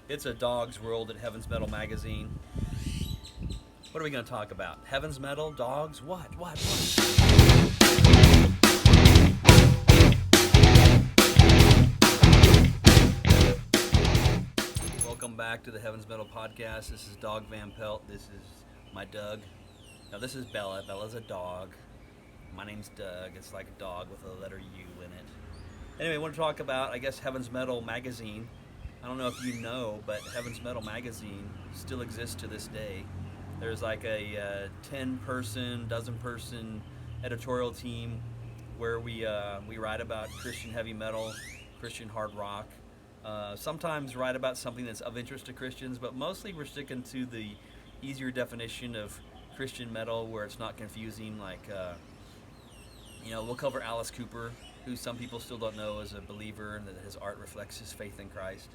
It's a dog's world at Heaven's Metal magazine. What are we going to talk about? Heaven's Metal, dogs, what? Welcome back to the Heaven's Metal podcast. This is Dog Van Pelt. This is my Doug. Now this is Bella. Bella's a dog. My name's Doug. It's like a dog with a letter U in it. Anyway, I want to talk about, I guess, Heaven's Metal magazine. I don't know if you know, but Heaven's Metal magazine still exists to this day. There's like a 10-person, dozen-person editorial team where we write about Christian heavy metal, Christian hard rock. Sometimes write about something that's of interest to Christians, but mostly we're sticking to the easier definition of Christian metal where it's not confusing. Like, we'll cover Alice Cooper, who some people still don't know is a believer and that his art reflects his faith in Christ.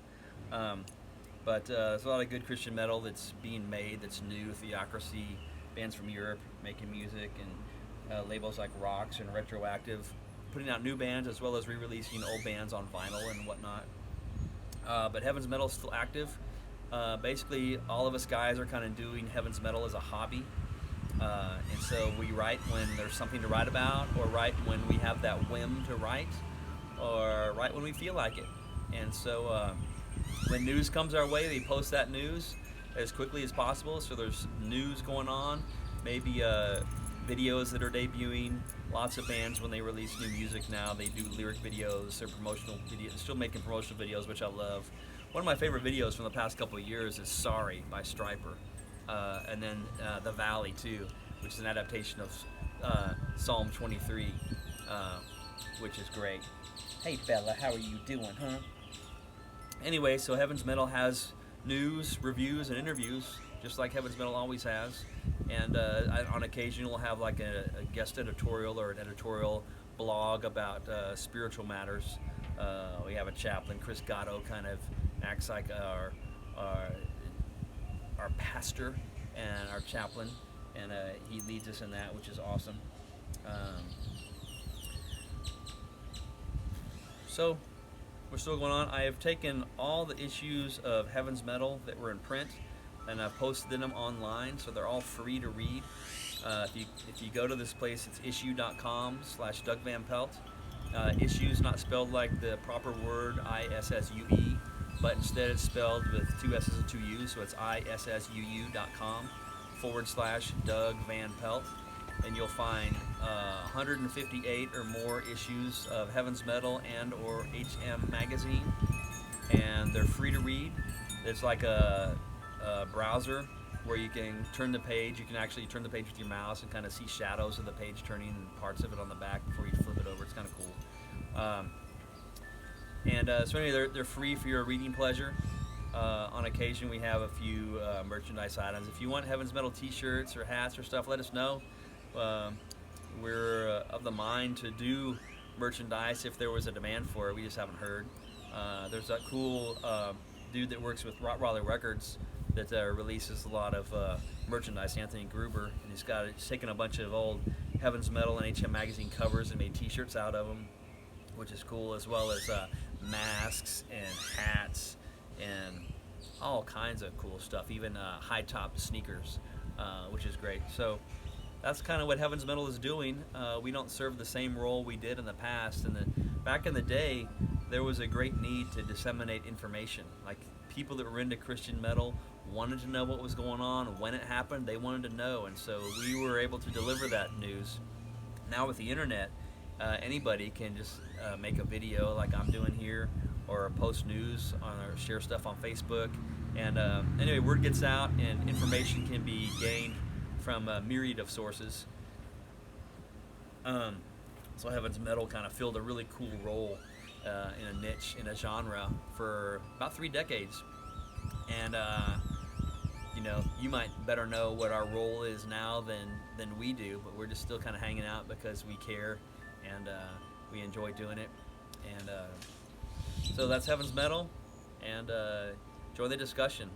But there's a lot of good Christian metal that's being made, that's new, theocracy, bands from Europe making music, and labels like Rocks and Retroactive putting out new bands as well as re-releasing old bands on vinyl and whatnot. But Heaven's Metal is still active. Basically, all of us guys are kind of doing Heaven's Metal as a hobby. And so we write when there's something to write about, or write when we have that whim to write, or write when we feel like it. And so when news comes our way, they post that news as quickly as possible. So there's news going on, maybe videos that are debuting. Lots of bands, when they release new music now, they do lyric videos or promotional videos. Still making promotional videos, which I love. One of my favorite videos from the past couple of years is Sorry by Stryper. And then The Valley, too, which is an adaptation of Psalm 23, which is great. Hey, Bella, how are you doing, huh? Anyway, so Heaven's Metal has news, reviews, and interviews, just like Heaven's Metal always has. And on occasion, we'll have like a guest editorial or an editorial blog about spiritual matters. We have a chaplain, Chris Gatto, kind of acts like our pastor and our chaplain, and he leads us in that, which is awesome. So we're still going on. I have taken all the issues of Heaven's Metal that were in print, and I've posted them online, so they're all free to read. If you go to this place, it's issue.com/Doug Van Pelt. Issues not spelled like the proper word ISSUE, but instead it's spelled with two S's and two U's, so it's issuu.com/Doug Van Pelt, and you'll find 158 or more issues of Heaven's Metal and or HM magazine, and they're free to read. It's like a browser where you can turn the page. You can actually turn the page with your mouse and kind of see shadows of the page turning and parts of it on the back before you flip it over. It's kind of cool. So anyway, they're free for your reading pleasure. On occasion, we have a few merchandise items. If you want Heaven's Metal t-shirts or hats or stuff, let us know. We're of the mind to do merchandise if there was a demand for it. We just haven't heard. There's that cool dude that works with Rottweiler Records that releases a lot of merchandise, Anthony Gruber, and he's taken a bunch of old Heaven's Metal and HM magazine covers and made t-shirts out of them, which is cool, as well as masks and hats and all kinds of cool stuff, even high-top sneakers, which is great. So that's kind of what Heaven's Metal is doing. We don't serve the same role we did in the past. Back in the day, there was a great need to disseminate information. Like, people that were into Christian metal wanted to know what was going on, when it happened, they wanted to know, and so we were able to deliver that news. Now with the internet, anybody can just make a video like I'm doing here, or post news or share stuff on Facebook, and anyway, word gets out and information can be gained from a myriad of sources. So Heaven's Metal kind of filled a really cool role in a niche, in a genre, for about 3 decades. And you might better know what our role is now than we do, but we're just still kind of hanging out because we care and we enjoy doing it. And so that's Heaven's Metal, and enjoy the discussion.